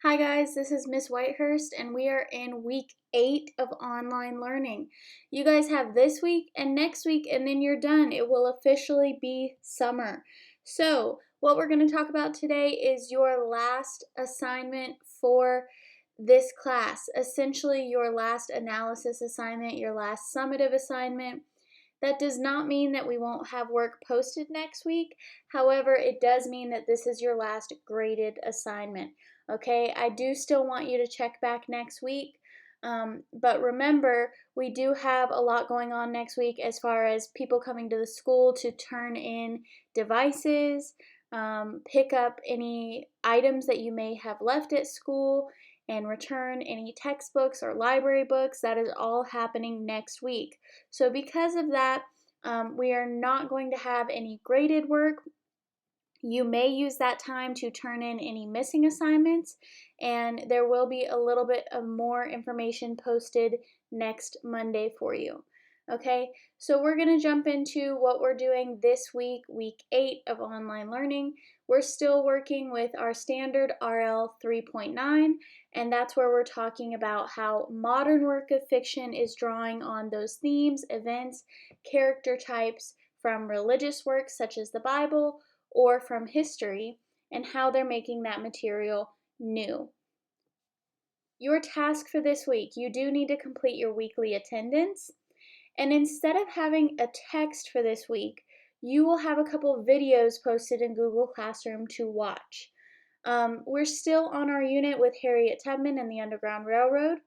Hi guys, this is Miss Whitehurst and we are in week 8 of online learning. You guys have this week and next week and then you're done. It will officially be summer. So what we're going to talk about today is your last assignment for this class. Essentially your last analysis assignment, your last summative assignment. That does not mean that we won't have work posted next week. However, it does mean that this is your last graded assignment. Okay, I do still want you to check back next week. But remember, we do have a lot going on next week as far as people coming to the school to turn in devices, pick up any items that you may have left at school, and return any textbooks or library books. That is all happening next week. So because of that, we are not going to have any graded work. You may use that time to turn in any missing assignments, and there will be a little bit of more information posted next Monday for you. Okay, so we're going to jump into what we're doing this week, week 8 of online learning. We're still working with our standard RL 3.9, and that's where we're talking about how modern work of fiction is drawing on those themes, events, character types from religious works such as the Bible or from history, and how they're making that material new. Your task for this week, you do need to complete your weekly attendance. And instead of having a text for this week, you will have a couple of videos posted in Google Classroom to watch. We're still on our unit with Harriet Tubman and the Underground Railroad.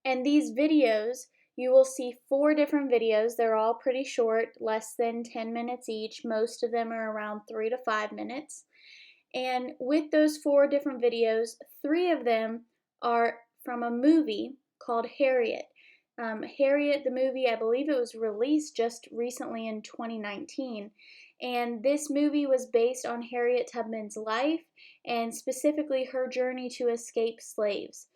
And these videos, you will see 4 different videos. They're all pretty short, less than 10 minutes each. Most of them are around 3 to 5 minutes. And with those 4 different videos, 3 of them are from a movie called Harriet. Harriet, the movie, I believe it was released just recently in 2019. And this movie was based on Harriet Tubman's life and specifically her journey to escape slaves.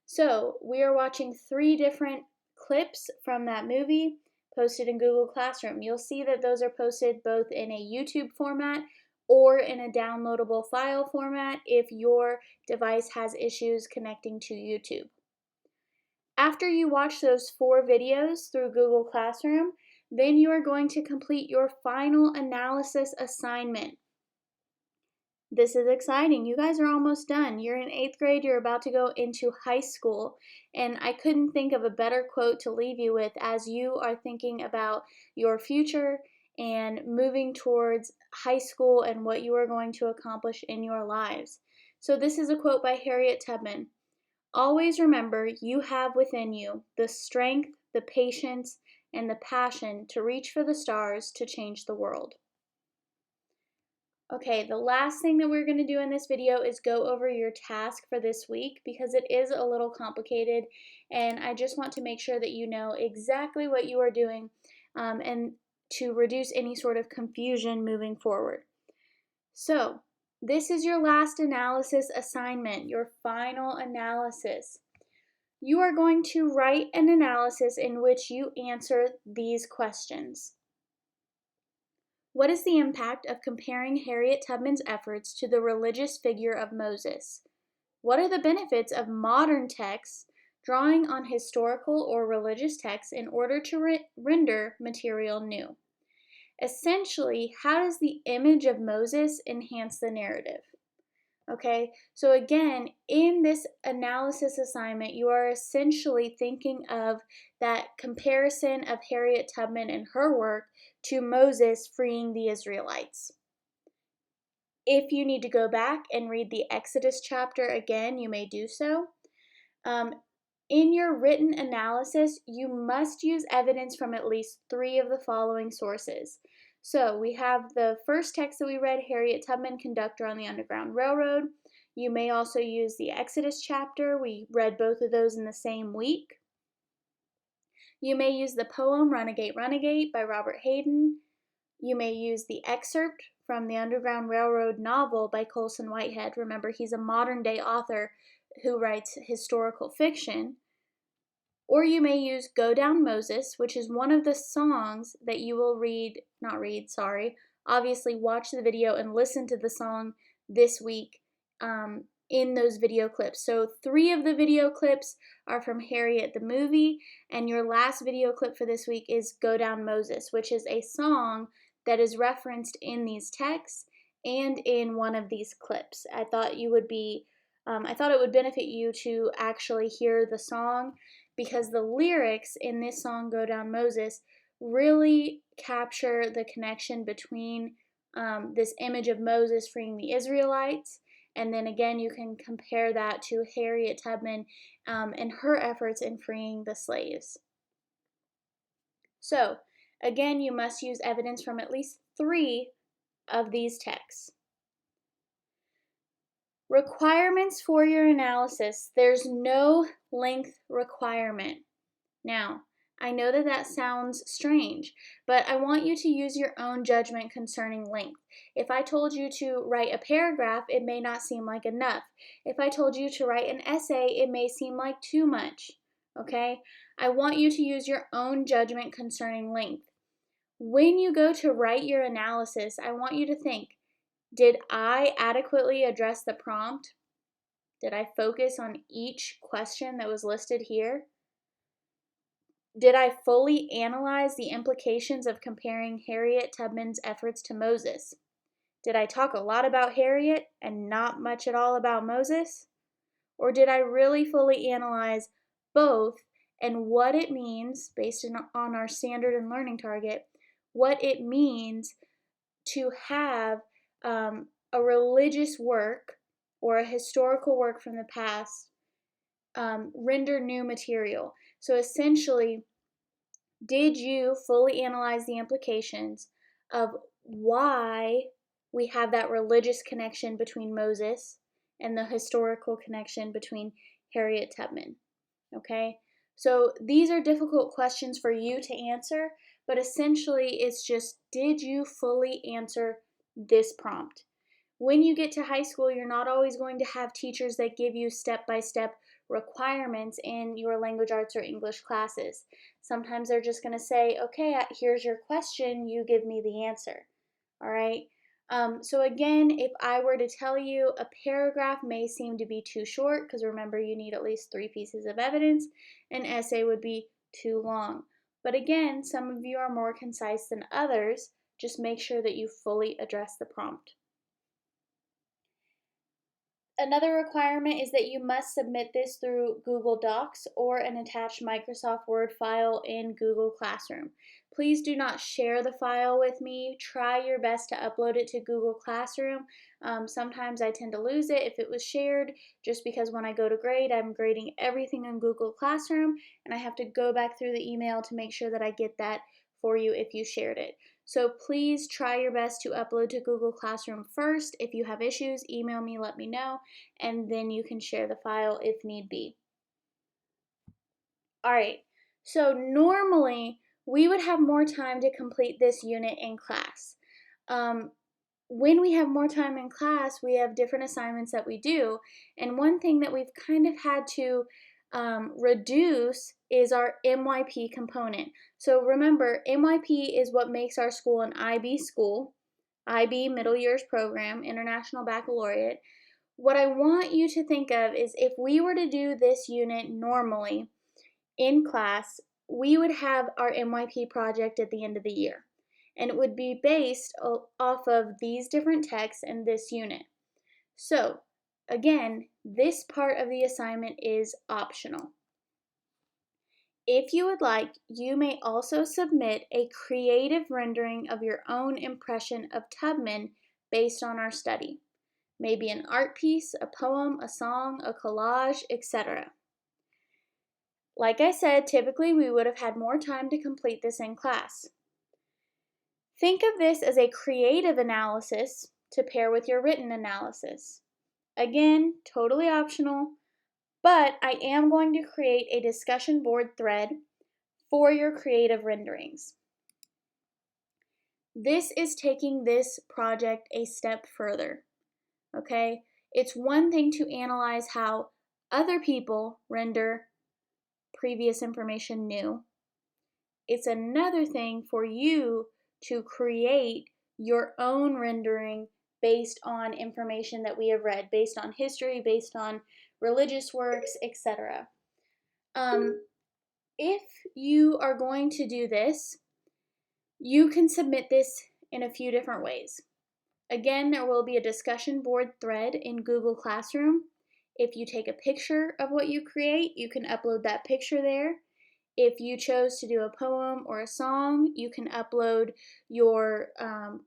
So we are watching 3 different clips from that movie posted in Google Classroom. You'll see that those are posted both in a YouTube format or in a downloadable file format if your device has issues connecting to YouTube. After you watch those 4 videos through Google Classroom, then you are going to complete your final analysis assignment. This is exciting. You guys are almost done. You're in 8th grade. You're about to go into high school. And I couldn't think of a better quote to leave you with as you are thinking about your future and moving towards high school and what you are going to accomplish in your lives. So this is a quote by Harriet Tubman. Always remember you have within you the strength, the patience, and the passion to reach for the stars to change the world. Okay, the last thing that we're going to do in this video is go over your task for this week because it is a little complicated and I just want to make sure that you know exactly what you are doing and to reduce any sort of confusion moving forward. So, this is your last analysis assignment, your final analysis. You are going to write an analysis in which you answer these questions. What is the impact of comparing Harriet Tubman's efforts to the religious figure of Moses? What are the benefits of modern texts drawing on historical or religious texts in order to render material new? Essentially, how does the image of Moses enhance the narrative? Okay, so again, in this analysis assignment, you are essentially thinking of that comparison of Harriet Tubman and her work to Moses freeing the Israelites. If you need to go back and read the Exodus chapter again, you may do so. In your written analysis, you must use evidence from at least 3 of the following sources. So we have the first text that we read, Harriet Tubman, Conductor on the Underground Railroad. You may also use the Exodus chapter. We read both of those in the same week. You may use the poem Runagate, Runagate by Robert Hayden. You may use the excerpt from the Underground Railroad novel by Colson Whitehead. Remember, he's a modern day author who writes historical fiction. Or you may use Go Down Moses, which is one of the songs that you will obviously watch the video and listen to the song this week in those video clips. So 3 of the video clips are from Harriet the movie, and your last video clip for this week is Go Down Moses, which is a song that is referenced in these texts and in one of these clips. I thought it would benefit you to actually hear the song, because the lyrics in this song, Go Down Moses, really capture the connection between this image of Moses freeing the Israelites. And then again, you can compare that to Harriet Tubman and her efforts in freeing the slaves. So, again, you must use evidence from at least 3 of these texts. Requirements for your analysis. There's no length requirement. Now, I know that that sounds strange, but I want you to use your own judgment concerning length. If I told you to write a paragraph, it may not seem like enough. If I told you to write an essay, it may seem like too much. Okay? I want you to use your own judgment concerning length. When you go to write your analysis, I want you to think, did I adequately address the prompt? Did I focus on each question that was listed here? Did I fully analyze the implications of comparing Harriet Tubman's efforts to Moses? Did I talk a lot about Harriet and not much at all about Moses? Or did I really fully analyze both and what it means, based on our standard and learning target, what it means to have a religious work or a historical work from the past render new material? So essentially, did you fully analyze the implications of why we have that religious connection between Moses and the historical connection between Harriet Tubman? Okay? So these are difficult questions for you to answer, but essentially it's just, did you fully answer this prompt? When you get to high school, you're not always going to have teachers that give you step-by-step requirements in your language arts or English classes. Sometimes they're just going to say, okay, here's your question, you give me the answer. All right? So again, if I were to tell you a paragraph may seem to be too short, because remember you need at least 3 pieces of evidence, an essay would be too long. But again, some of you are more concise than others. Just make sure that you fully address the prompt. Another requirement is that you must submit this through Google Docs or an attached Microsoft Word file in Google Classroom. Please do not share the file with me. Try your best to upload it to Google Classroom. Sometimes I tend to lose it if it was shared, just because when I go to grade, I'm grading everything in Google Classroom, and I have to go back through the email to make sure that I get that for you if you shared it. So please try your best to upload to Google Classroom first. If you have issues, email me, let me know, and then you can share the file if need be. All right, so normally we would have more time to complete this unit in class. When we have more time in class, we have different assignments that we do, and one thing that we've kind of had to reduce is our MYP component. So remember, MYP is what makes our school an IB school, IB Middle Years Program, International Baccalaureate. What I want you to think of is, if we were to do this unit normally in class, we would have our MYP project at the end of the year, and it would be based off of these different texts in this unit. So again, this part of the assignment is optional. If you would like, you may also submit a creative rendering of your own impression of Tubman based on our study. Maybe an art piece, a poem, a song, a collage, etc. Like I said, typically we would have had more time to complete this in class. Think of this as a creative analysis to pair with your written analysis. Again, totally optional, but I am going to create a discussion board thread for your creative renderings. This is taking this project a step further, okay? It's one thing to analyze how other people render previous information new. It's another thing for you to create your own rendering based on information that we have read, based on history, based on religious works, etc. If you are going to do this, you can submit this in a few different ways. Again, there will be a discussion board thread in Google Classroom. If you take a picture of what you create, you can upload that picture there. If you chose to do a poem or a song, you can upload your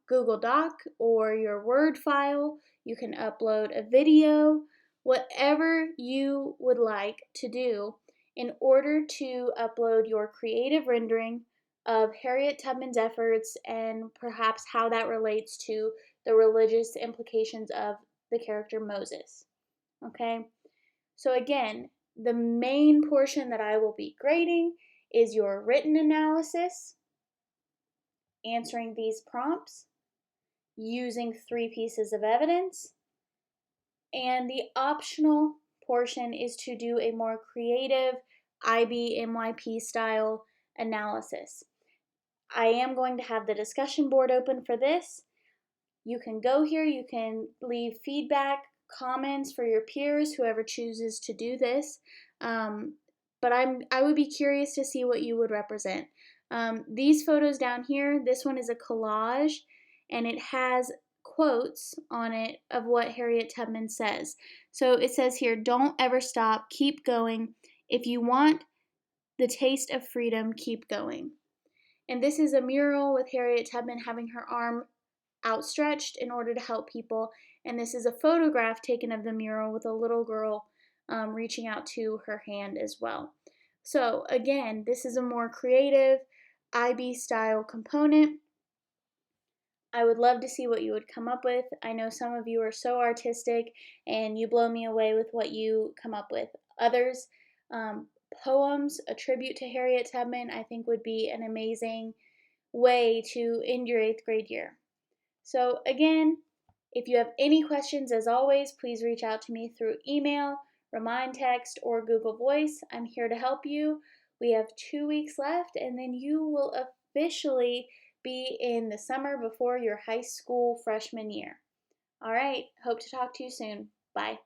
Google Doc or your Word file. You can upload a video, whatever you would like to do in order to upload your creative rendering of Harriet Tubman's efforts and perhaps how that relates to the religious implications of the character Moses. Okay? So again, the main portion that I will be grading is your written analysis, answering these prompts, using 3 pieces of evidence, and the optional portion is to do a more creative IB/MYP style analysis. I am going to have the discussion board open for this. You can go here, you can leave feedback, comments for your peers, whoever chooses to do this. But I would be curious to see what you would represent. These photos down here, this one is a collage, and it has quotes on it of what Harriet Tubman says. So it says here, "Don't ever stop, keep going. If you want the taste of freedom, keep going." And this is a mural with Harriet Tubman having her arm outstretched in order to help people. And this is a photograph taken of the mural with a little girl reaching out to her hand as well. So again, this is a more creative IB style component. I would love to see what you would come up with. I know some of you are so artistic and you blow me away with what you come up with. Others, poems, a tribute to Harriet Tubman, I think would be an amazing way to end your 8th grade year. So again, if you have any questions, as always, please reach out to me through email, Remind Text, or Google Voice. I'm here to help you. We have 2 weeks left, and then you will officially be in the summer before your high school freshman year. All right, hope to talk to you soon. Bye.